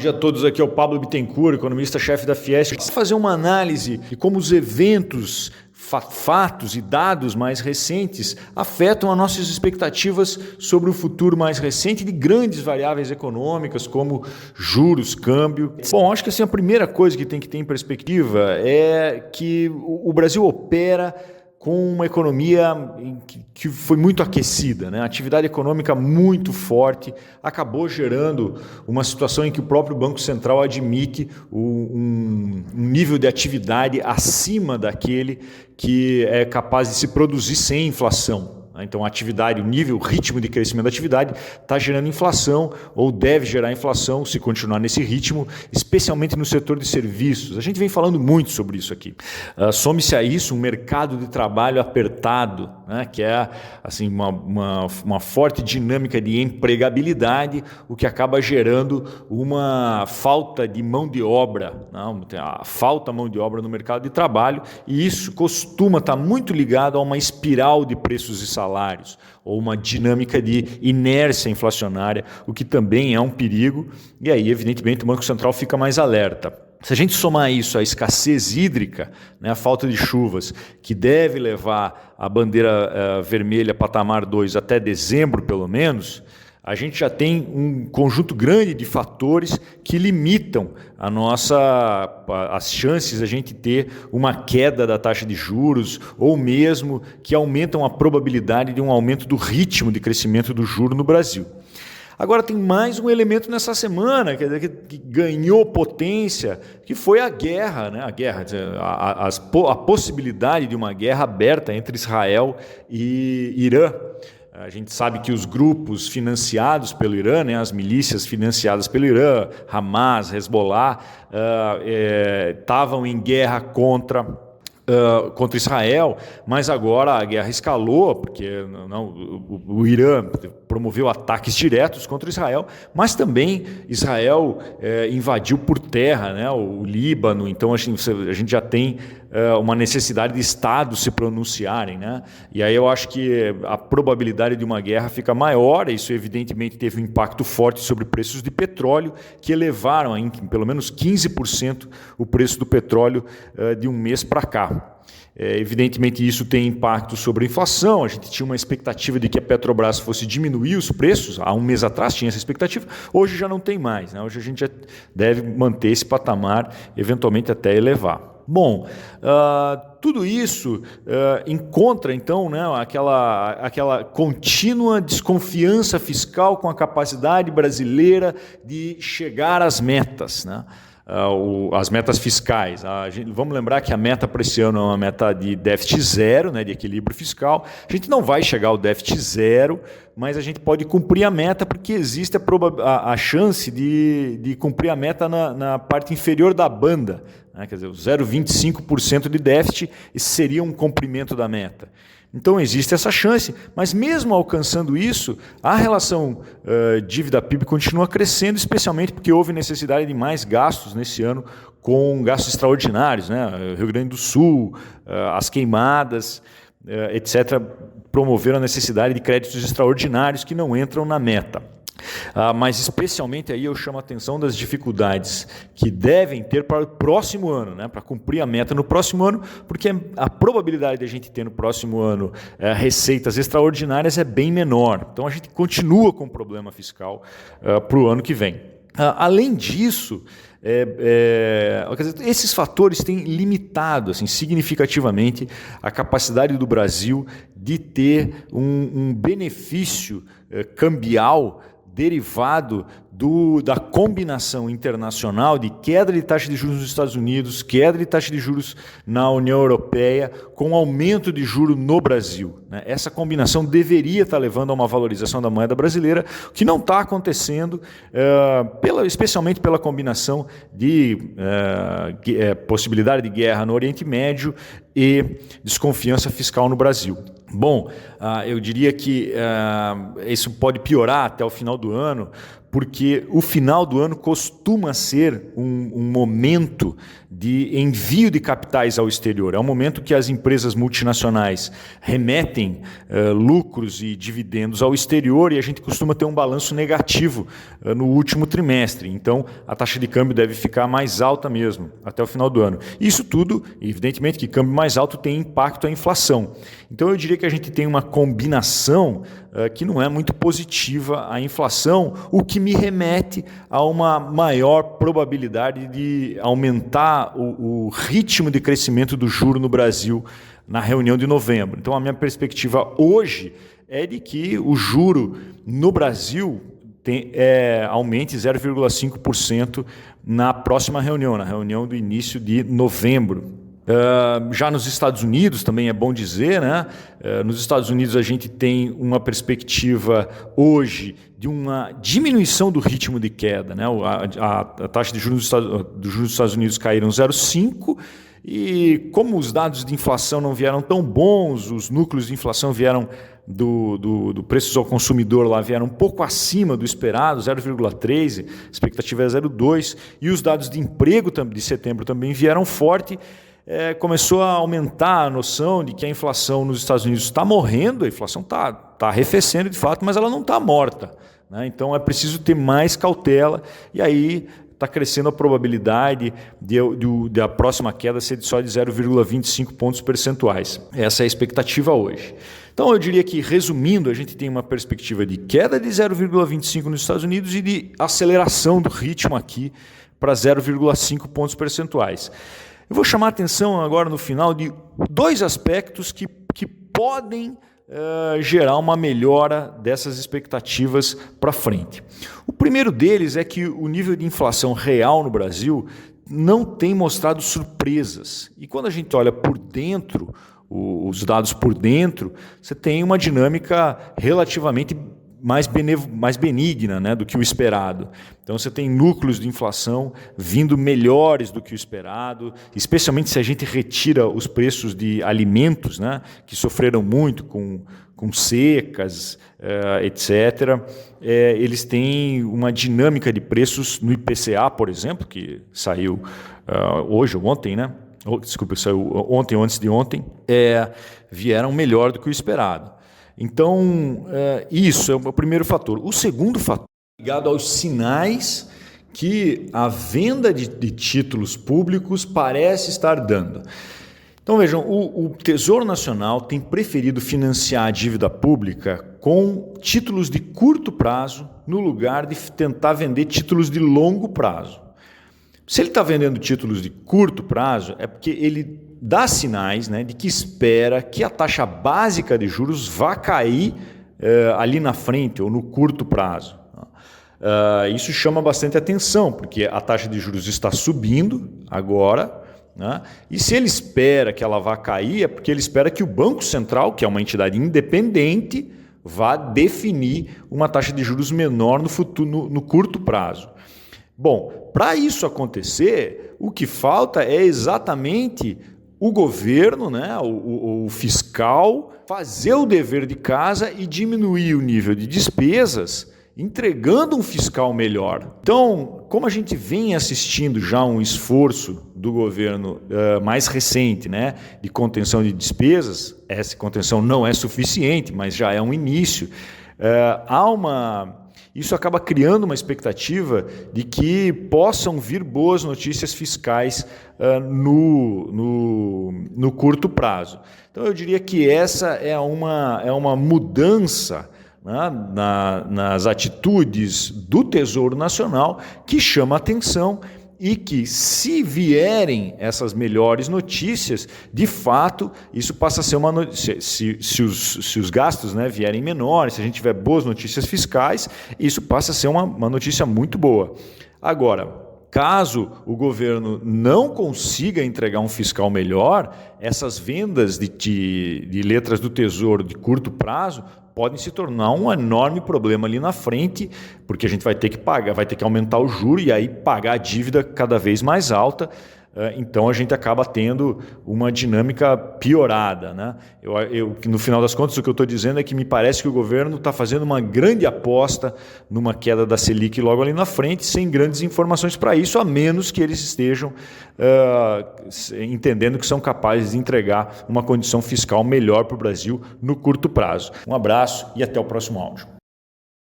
Bom dia a todos, aqui é o Pablo Bittencourt, economista-chefe da Fiesp. Vamos fazer uma análise de como os eventos, fatos e dados mais recentes afetam as nossas expectativas sobre o futuro mais recente de grandes variáveis econômicas como juros, câmbio. Bom, acho que assim, a primeira coisa que tem que ter em perspectiva é que o Brasil opera com uma economia que foi muito aquecida, né? A atividade econômica muito forte acabou gerando uma situação em que o próprio Banco Central admite um nível de atividade acima daquele que é capaz de se produzir sem inflação. Então, a atividade, o ritmo de crescimento da atividade está gerando inflação ou deve gerar inflação se continuar nesse ritmo, especialmente no setor de serviços. A gente vem falando muito sobre isso aqui. Some-se a isso um mercado de trabalho apertado, né, que é assim, uma forte dinâmica de empregabilidade, o que acaba gerando uma falta de mão de obra, não, a falta de mão de obra no mercado de trabalho, e isso costuma estar muito ligado a uma espiral de preços e salários, ou uma dinâmica de inércia inflacionária, o que também é um perigo, e aí, evidentemente, o Banco Central fica mais alerta. Se a gente somar isso à escassez hídrica, né, a falta de chuvas, que deve levar a bandeira vermelha patamar 2 até dezembro, pelo menos, a gente já tem um conjunto grande de fatores que limitam as chances de a gente ter uma queda da taxa de juros ou mesmo que aumentam a probabilidade de um aumento do ritmo de crescimento do juro no Brasil. Agora tem mais um elemento nessa semana que ganhou potência, que foi a guerra, né? A possibilidade de uma guerra aberta entre Israel e Irã. A gente sabe que os grupos financiados pelo Irã, né, as milícias financiadas pelo Irã, Hamas, Hezbollah, estavam em guerra contra Israel, mas agora a guerra escalou, porque o Irã promoveu ataques diretos contra Israel, mas também Israel invadiu por terra, né, o Líbano. Então a gente já tem uma necessidade de estados se pronunciarem, né? E aí eu acho que a probabilidade de uma guerra fica maior. Isso evidentemente teve um impacto forte sobre preços de petróleo, que elevaram em pelo menos 15% o preço do petróleo de um mês para cá. Evidentemente isso tem impacto sobre a inflação. A gente tinha uma expectativa de que a Petrobras fosse diminuir os preços, há um mês atrás tinha essa expectativa, hoje já não tem mais, né? Hoje a gente já deve manter esse patamar, eventualmente até elevar. Bom, tudo isso encontra, então, né, aquela contínua desconfiança fiscal com a capacidade brasileira de chegar às metas, né? As metas fiscais. Vamos lembrar que a meta para esse ano é uma meta de déficit zero, né, de equilíbrio fiscal. A gente não vai chegar ao déficit zero, mas a gente pode cumprir a meta porque existe a chance de cumprir a meta na parte inferior da banda, né, quer dizer, o 0,25% de déficit, esse seria um cumprimento da meta. Então existe essa chance, mas mesmo alcançando isso, a relação dívida-PIB continua crescendo, especialmente porque houve necessidade de mais gastos nesse ano com gastos extraordinários, né? Rio Grande do Sul, as queimadas, etc., promoveram a necessidade de créditos extraordinários que não entram na meta. Mas especialmente aí eu chamo a atenção das dificuldades que devem ter para o próximo ano, né, para cumprir a meta no próximo ano, porque a probabilidade de a gente ter no próximo ano receitas extraordinárias é bem menor. Então a gente continua com problema fiscal para o ano que vem. Além disso, esses fatores têm limitado assim, significativamente a capacidade do Brasil de ter um benefício cambial derivado da combinação internacional de queda de taxa de juros nos Estados Unidos, queda de taxa de juros na União Europeia, com aumento de juros no Brasil, né? Essa combinação deveria estar levando a uma valorização da moeda brasileira, o que não está acontecendo, especialmente pela combinação de possibilidade de guerra no Oriente Médio e desconfiança fiscal no Brasil. Bom, eu diria que isso pode piorar até o final do ano, porque o final do ano costuma ser um momento de envio de capitais ao exterior. É um momento que as empresas multinacionais remetem lucros e dividendos ao exterior e a gente costuma ter um balanço negativo no último trimestre. Então, a taxa de câmbio deve ficar mais alta mesmo até o final do ano. Isso tudo, evidentemente que câmbio mais alto tem impacto à inflação. Então, eu diria que a gente tem uma combinação que não é muito positiva à inflação, o que me remete a uma maior probabilidade de aumentar o ritmo de crescimento do juro no Brasil na reunião de novembro. Então, a minha perspectiva hoje é de que o juro no Brasil aumente 0,5% na próxima reunião, na reunião do início de novembro. Já nos Estados Unidos, também é bom dizer, né? Nos Estados Unidos a gente tem uma perspectiva hoje de uma diminuição do ritmo de queda, né? A taxa de juros dos Estados Unidos caíram 0,5%, e como os dados de inflação não vieram tão bons, os núcleos de inflação vieram do preços ao consumidor lá vieram um pouco acima do esperado, 0,3%, a expectativa é 0,2%, e os dados de emprego de setembro também vieram forte. Começou a aumentar a noção de que a inflação nos Estados Unidos está morrendo, a inflação está arrefecendo de fato, mas ela não está morta, né? Então é preciso ter mais cautela, e aí está crescendo a probabilidade da próxima queda ser só de 0,25 pontos percentuais. Essa é a expectativa hoje. Então eu diria que, resumindo, a gente tem uma perspectiva de queda de 0,25 nos Estados Unidos e de aceleração do ritmo aqui para 0,5 pontos percentuais. Eu vou chamar a atenção agora no final de dois aspectos que podem gerar uma melhora dessas expectativas para frente. O primeiro deles é que o nível de inflação real no Brasil não tem mostrado surpresas. E quando a gente olha por dentro, os dados por dentro, você tem uma dinâmica relativamente mais benigna, né, do que o esperado. Então você tem núcleos de inflação vindo melhores do que o esperado, especialmente se a gente retira os preços de alimentos, né, que sofreram muito com secas, etc. Eles têm uma dinâmica de preços no IPCA, por exemplo, que saiu hoje ou ontem, né? Desculpa, saiu ontem ou antes de ontem, vieram melhor do que o esperado. Então, isso é o primeiro fator. O segundo fator é ligado aos sinais que a venda de títulos públicos parece estar dando. Então, vejam, o Tesouro Nacional tem preferido financiar a dívida pública com títulos de curto prazo no lugar de tentar vender títulos de longo prazo. Se ele está vendendo títulos de curto prazo, é porque ele dá sinais, né, de que espera que a taxa básica de juros vá cair ali na frente ou no curto prazo. Isso chama bastante atenção, porque a taxa de juros está subindo agora, né, e se ele espera que ela vá cair, é porque ele espera que o Banco Central, que é uma entidade independente, vá definir uma taxa de juros menor no futuro, no curto prazo. Bom, para isso acontecer, o que falta é exatamente o governo, né, o fiscal, fazer o dever de casa e diminuir o nível de despesas, entregando um fiscal melhor. Então, como a gente vem assistindo já um esforço do governo mais recente, né, de contenção de despesas, essa contenção não é suficiente, mas já é um início, isso acaba criando uma expectativa de que possam vir boas notícias fiscais no curto prazo. Então, eu diria que essa é uma mudança, né, nas atitudes do Tesouro Nacional que chama a atenção e que, se vierem essas melhores notícias, de fato, isso passa a ser uma notícia. Se os gastos, né, vierem menores, se a gente tiver boas notícias fiscais, isso passa a ser uma notícia muito boa. Agora, caso o governo não consiga entregar um fiscal melhor, essas vendas de letras do Tesouro de curto prazo podem se tornar um enorme problema ali na frente, porque a gente vai ter que pagar, vai ter que aumentar o juro e aí pagar a dívida cada vez mais alta, Então a gente acaba tendo uma dinâmica piorada, né? No final das contas, o que eu estou dizendo é que me parece que o governo está fazendo uma grande aposta numa queda da Selic logo ali na frente, sem grandes informações para isso, a menos que eles estejam entendendo que são capazes de entregar uma condição fiscal melhor para o Brasil no curto prazo. Um abraço e até o próximo áudio.